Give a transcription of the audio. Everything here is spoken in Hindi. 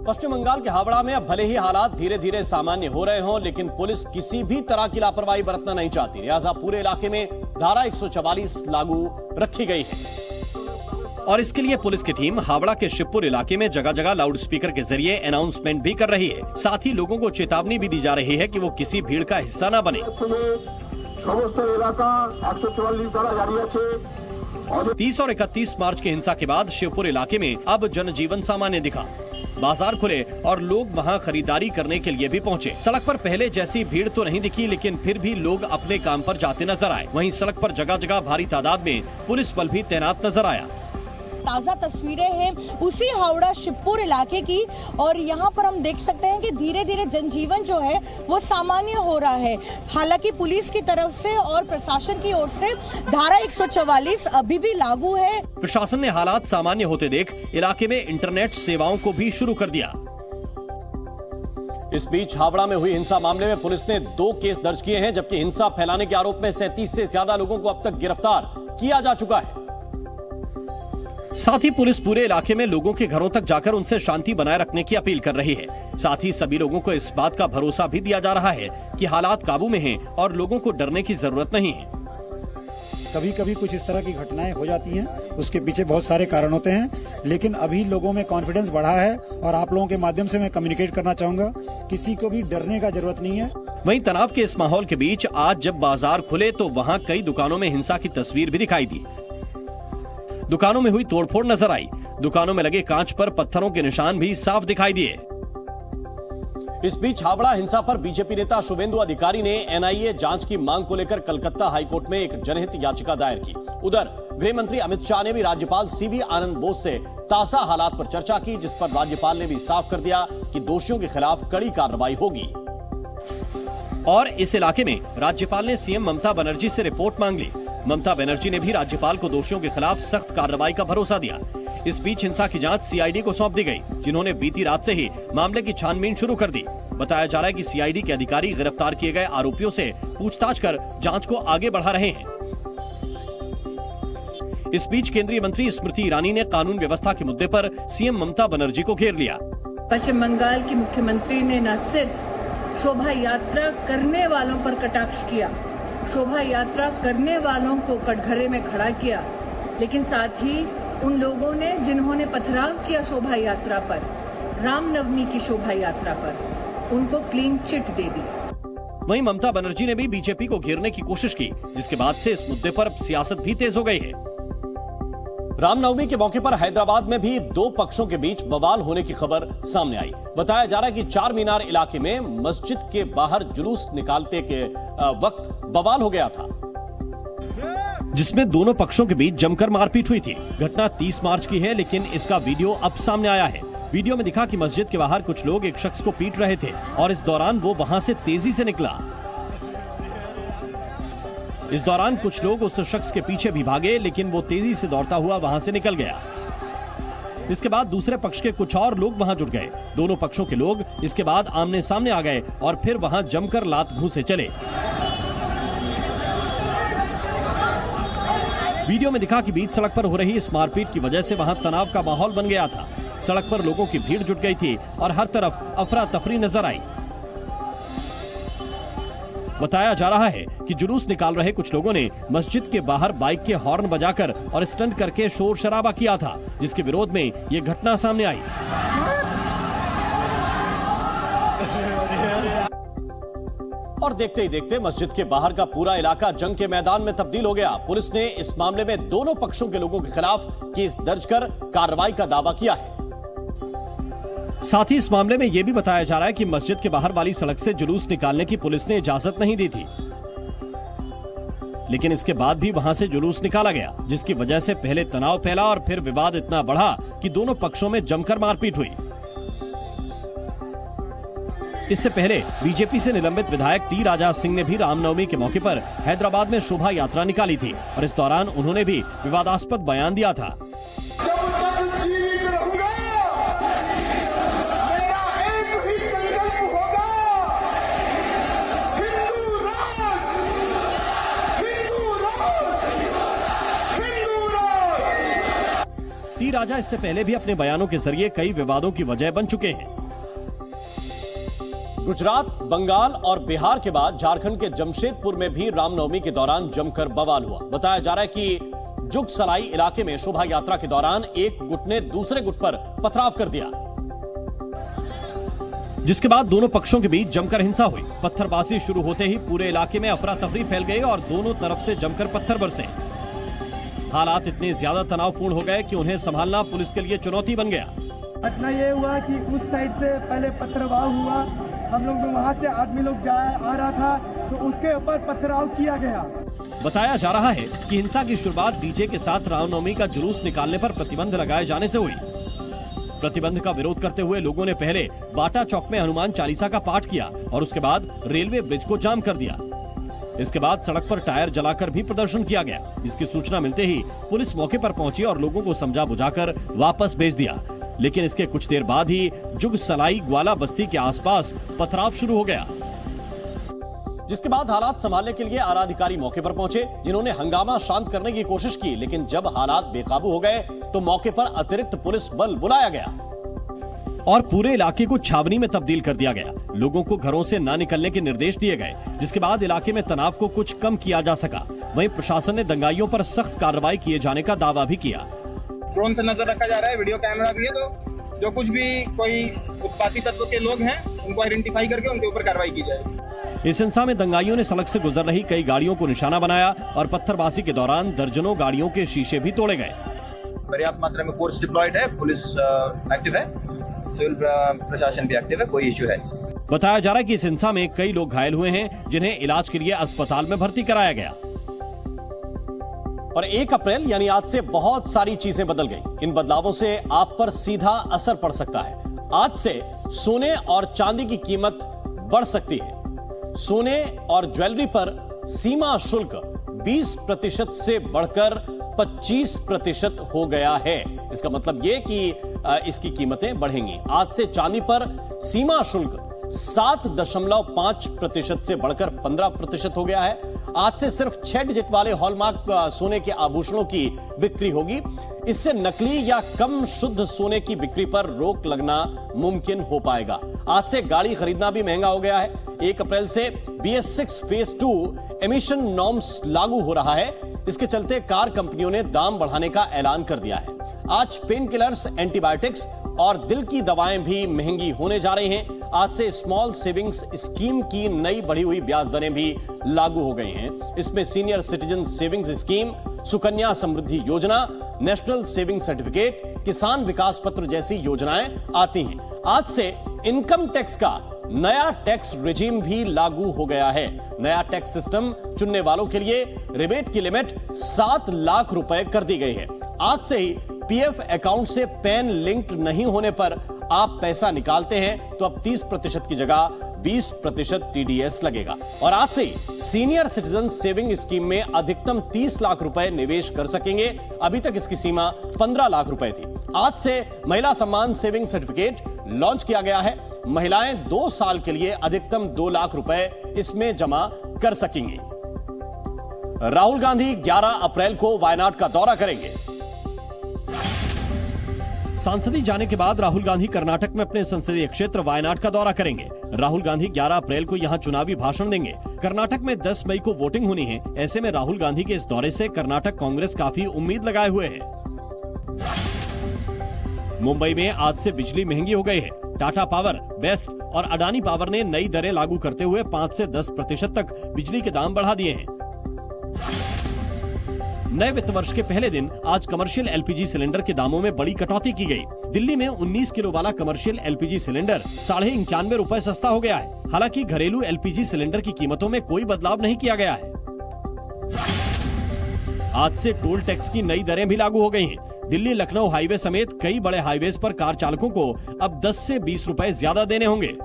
पश्चिम बंगाल के हावड़ा में अब भले ही हालात धीरे धीरे सामान्य हो रहे हों, लेकिन पुलिस किसी भी तरह की लापरवाही बरतना नहीं चाहती। लिहाजा पूरे इलाके में धारा 144 लागू रखी गई है और इसके लिए पुलिस की टीम हावड़ा के शिवपुर इलाके में जगह जगह लाउड स्पीकर के जरिए अनाउंसमेंट भी कर रही है। साथ ही लोगों को चेतावनी भी दी जा रही है कि वो किसी भीड़ का हिस्सा न बने। 30 और 31 मार्च की हिंसा के बाद शिवपुर इलाके में अब जनजीवन सामान्य दिखा। बाजार खुले और लोग वहां खरीदारी करने के लिए भी पहुंचे। सड़क पर पहले जैसी भीड़ तो नहीं दिखी, लेकिन फिर भी लोग अपने काम पर जाते नजर आए। वहीं सड़क पर जगह जगह भारी तादाद में पुलिस बल भी तैनात नजर आया। ताज़ा तस्वीरें हैं उसी हावड़ा शिवपुर इलाके की और यहाँ पर हम देख सकते हैं कि धीरे धीरे जनजीवन जो है वो सामान्य हो रहा है। हालांकि पुलिस की तरफ से और प्रशासन की ओर से धारा 144 अभी भी लागू है। प्रशासन ने हालात सामान्य होते देख इलाके में इंटरनेट सेवाओं को भी शुरू कर दिया। इस बीच हावड़ा में हुई हिंसा मामले में पुलिस ने 2 केस दर्ज किए हैं, जबकि हिंसा फैलाने के आरोप में 37 से ज्यादा लोगों को अब तक गिरफ्तार किया जा चुका है। साथ ही पुलिस पूरे इलाके में लोगों के घरों तक जाकर उनसे शांति बनाए रखने की अपील कर रही है। साथ ही सभी लोगों को इस बात का भरोसा भी दिया जा रहा है कि हालात काबू में हैं और लोगों को डरने की जरूरत नहीं है। कभी कभी कुछ इस तरह की घटनाएं हो जाती हैं, उसके पीछे बहुत सारे कारण होते हैं, लेकिन अभी लोगों में कॉन्फिडेंस बढ़ा है और आप लोगों के माध्यम से मैं कम्युनिकेट करना चाहूंगा, किसी को भी डरने का जरूरत नहीं है। वहीं तनाव के इस माहौल के बीच आज जब बाजार खुले तो वहाँ कई दुकानों में हिंसा की तस्वीर भी दिखाई दी। दुकानों में हुई तोड़फोड़ नजर आई। दुकानों में लगे कांच पर पत्थरों के निशान भी साफ दिखाई दिए। इस बीच हावड़ा हिंसा पर बीजेपी नेता शुभेंदु अधिकारी ने एनआईए जांच की मांग को लेकर कलकत्ता हाईकोर्ट में एक जनहित याचिका दायर की। उधर गृह मंत्री अमित शाह ने भी राज्यपाल सीवी आनंद बोस से ताजा हालात पर चर्चा की, जिस पर राज्यपाल ने भी साफ कर दिया कि दोषियों के खिलाफ कड़ी कार्रवाई होगी। और इस इलाके में राज्यपाल ने सीएम ममता बनर्जी से रिपोर्ट मांग ली। ममता बनर्जी ने भी राज्यपाल को दोषियों के खिलाफ सख्त कार्रवाई का भरोसा दिया। इस बीच हिंसा की जांच सीआईडी को सौंप दी गई, जिन्होंने बीती रात से ही मामले की छानबीन शुरू कर दी। बताया जा रहा है कि सीआईडी के अधिकारी गिरफ्तार किए गए आरोपियों से पूछताछ कर जांच को आगे बढ़ा रहे हैं। इस बीच केंद्रीय मंत्री स्मृति ईरानी ने कानून व्यवस्था के मुद्दे पर सीएम ममता बनर्जी को घेर लिया। पश्चिम बंगाल की मुख्यमंत्री ने न सिर्फ शोभा यात्रा करने वालों पर कटाक्ष किया, शोभा यात्रा करने वालों को कटघरे में खड़ा किया, लेकिन साथ ही उन लोगों ने जिन्होंने पथराव किया शोभा यात्रा पर, रामनवमी की शोभा यात्रा पर, उनको क्लीन चिट दे दी। वहीं ममता बनर्जी ने भी बीजेपी को घेरने की कोशिश की, जिसके बाद से इस मुद्दे पर सियासत भी तेज हो गई है। रामनवमी के मौके पर हैदराबाद में भी 2 पक्षों के बीच बवाल होने की खबर सामने आई। बताया जा रहा है कि चार मीनार इलाके में मस्जिद के बाहर जुलूस निकालते के वक्त बवाल हो गया था, जिसमें दोनों पक्षों के बीच जमकर मारपीट हुई थी। घटना 30 मार्च की है, लेकिन इसका वीडियो अब सामने आया है। वीडियो में दिखा कि मस्जिद के बाहर कुछ लोग एक शख्स को पीट रहे थे और इस दौरान वो वहां से तेजी से निकला। इस दौरान कुछ लोग उस शख्स के पीछे भी भागे, लेकिन वो तेजी से दौड़ता हुआ वहां से निकल गया। इसके बाद दूसरे पक्ष के कुछ और लोग वहां जुट गए। दोनों पक्षों के लोग इसके बाद आमने सामने आ गए और फिर वहां जमकर लात घूंसे चले। वीडियो में दिखा कि बीच सड़क पर हो रही इस मारपीट की वजह से वहां तनाव का माहौल बन गया था। सड़क पर लोगों की भीड़ जुट गई थी और हर तरफ अफरा तफरी नजर आई। बताया जा रहा है कि जुलूस निकाल रहे कुछ लोगों ने मस्जिद के बाहर बाइक के हॉर्न बजाकर और स्टंट करके शोर शराबा किया था, जिसके विरोध में ये घटना सामने आई। और देखते ही देखते मस्जिद के बाहर का पूरा इलाका जंग के मैदान में तब्दील हो गया। पुलिस ने इस मामले में दोनों पक्षों के लोगों के खिलाफ केस दर्ज कर कार्रवाई का दावा किया है। साथ ही इस मामले में यह भी बताया जा रहा है कि मस्जिद के बाहर वाली सड़क से जुलूस निकालने की पुलिस ने इजाजत नहीं दी थी, लेकिन इसके बाद भी वहां से जुलूस निकाला गया, जिसकी वजह से पहले तनाव फैला और फिर विवाद इतना बढ़ा कि दोनों पक्षों में जमकर मारपीट हुई। इससे पहले बीजेपी से निलंबित विधायक टी राजा सिंह ने भी रामनवमी के मौके पर हैदराबाद में शोभा यात्रा निकाली थी और इस दौरान उन्होंने भी विवादास्पद बयान दिया था। टी राजा इससे पहले भी अपने बयानों के जरिए कई विवादों की वजह बन चुके हैं। गुजरात, बंगाल और बिहार के बाद झारखंड के जमशेदपुर में भी रामनवमी के दौरान जमकर बवाल हुआ। बताया जा रहा है कि जुगसलाई इलाके में शोभा यात्रा के दौरान एक गुट ने दूसरे गुट पर पथराव कर दिया, जिसके बाद दोनों पक्षों के बीच जमकर हिंसा हुई। पत्थरबाजी शुरू होते ही पूरे इलाके में अफरा तफरी फैल गई और दोनों तरफ से जमकर पत्थर बरसे। हालात इतने ज्यादा तनावपूर्ण हो गए कि उन्हें संभालना पुलिस के लिए चुनौती बन गया। घटना ये हुआ कि उस साइड से पहले पत्थरवाह हुआ, हम लोग वहाँ से आदमी लोग आ रहा था तो उसके ऊपर पत्थराव किया गया। बताया जा रहा है कि हिंसा की शुरुआत डीजे के साथ रामनवमी का जुलूस निकालने पर प्रतिबंध लगाए जाने से हुई। प्रतिबंध का विरोध करते हुए लोगों ने पहले बाटा चौक में हनुमान चालीसा का पाठ किया और उसके बाद रेलवे ब्रिज को जाम कर दिया। इसके बाद सड़क पर टायर जलाकर भी प्रदर्शन किया गया, जिसकी सूचना मिलते ही पुलिस मौके पर पहुंची और लोगों को समझा बुझाकर वापस भेज दिया। लेकिन इसके कुछ देर बाद ही जुगसलाई ग्वाला बस्ती के आसपास पथराव शुरू हो गया, जिसके बाद हालात संभालने के लिए आला अधिकारी मौके पर पहुंचे, जिन्होंने हंगामा शांत करने की कोशिश की। लेकिन जब हालात बेकाबू हो गए तो मौके पर अतिरिक्त पुलिस बल बुलाया गया और पूरे इलाके को छावनी में तब्दील कर दिया गया। लोगों को घरों से न निकलने के निर्देश दिए गए, जिसके बाद इलाके में तनाव को कुछ कम किया जा सका। वहीं प्रशासन ने दंगाइयों पर सख्त कार्रवाई किए जाने का दावा भी किया। ड्रोन से नजर रखा जा रहा है, वीडियो कैमरा भी है, तो जो कुछ भी कोई उत्पाती तत्व के लोग हैं उनको आइडेंटिफाई करके उनके ऊपर कार्रवाई की जाए। इस हिंसा में दंगाइयों ने सड़क से गुजर रही कई गाड़ियों को निशाना बनाया और पत्थरबाजी के दौरान दर्जनों गाड़ियों के शीशे भी तोड़े गए। पर्याप्त मात्रा में फोर्स डिप्लॉयड है, पुलिस एक्टिव है, सिविल प्रशासन भी एक्टिव है, कोई इश्यू है। बताया जा रहा है कि इस हिंसा में कई लोग घायल हुए हैं, जिन्हें इलाज के लिए अस्पताल में भर्ती कराया गया। और 1 अप्रैल यानी आज से बहुत सारी चीजें बदल गई। इन बदलावों से आप पर सीधा असर पड़ सकता है। आज से सोने और चांदी की कीमत बढ़ सकती है। सोने और ज्वेलरी पर सीमा शुल्क 20% से बढ़कर 25% हो गया है। इसका मतलब यह कि इसकी कीमतें बढ़ेंगी। आज से चांदी पर सीमा शुल्क 7.5% से बढ़कर 15% हो गया है। आज से सिर्फ 6 डिजिट वाले हॉलमार्क सोने के आभूषणों की बिक्री होगी। इससे नकली या कम शुद्ध सोने की बिक्री पर रोक लगना मुमकिन हो पाएगा। आज से गाड़ी खरीदना भी महंगा हो गया है। 1 अप्रैल से BS6 फेज 2 एमिशन नॉर्म्स लागू हो रहा है। इसके चलते कार कंपनियों ने दाम बढ़ाने का ऐलान कर दिया है। आज पेन किलर्स, एंटीबायोटिक्स और दिल की दवाएं भी महंगी होने जा रही हैं। आज से स्मॉल सेविंग्स स्कीम की नई बढ़ी हुई ब्याज दरें भी लागू हो गई हैं। इसमें senior citizen savings scheme, Sukanya Samriddhi Yojana, national saving certificate, किसान विकास पत्र जैसी योजनाएं आती हैं। आज से इनकम टैक्स का नया टैक्स रेजिम भी लागू हो गया है। नया टैक्स सिस्टम चुनने वालों के लिए रिबेट की लिमिट 7 लाख रुपए कर दी गई है। आज से ही पीएफ अकाउंट से पैन लिंक्ड नहीं होने पर आप पैसा निकालते हैं तो अब 30% की जगह 20% TDS लगेगा। और आज से ही सीनियर सिटीजन सेविंग स्कीम में अधिकतम 30 लाख रुपए निवेश कर सकेंगे। अभी तक इसकी सीमा 15 लाख रुपए थी। आज से महिला सम्मान सेविंग सर्टिफिकेट लॉन्च किया गया है। महिलाएं 2 साल के लिए अधिकतम 2 लाख रुपए इसमें जमा कर सकेंगी। राहुल गांधी 11 अप्रैल को वायनाड का दौरा करेंगे। सांसदी जाने के बाद राहुल गांधी कर्नाटक में अपने संसदीय क्षेत्र वायनाड का दौरा करेंगे। राहुल गांधी 11 अप्रैल को यहां चुनावी भाषण देंगे। कर्नाटक में 10 मई को वोटिंग होनी है। ऐसे में राहुल गांधी के इस दौरे से कर्नाटक कांग्रेस काफी उम्मीद लगाए हुए है। मुंबई में आज से बिजली महंगी हो गई है। टाटा पावर, बेस्ट और अडानी पावर ने नई दरें लागू करते हुए 5 से 10% तक बिजली के दाम बढ़ा दिए हैं। नए वित्त वर्ष के पहले दिन आज कमर्शियल LPG सिलेंडर के दामों में बड़ी कटौती की गई। दिल्ली में 19 किलो वाला कमर्शियल LPG सिलेंडर 91.5 रुपए सस्ता हो गया है। हालांकि घरेलू LPG सिलेंडर की कीमतों में कोई बदलाव नहीं किया गया है। आज से टोल टैक्स की नई दरें भी लागू हो गई हैं। दिल्ली लखनऊ हाईवे समेत कई बड़े हाईवेज पर कार चालकों को अब 10 से 20 रुपए ज्यादा देने होंगे।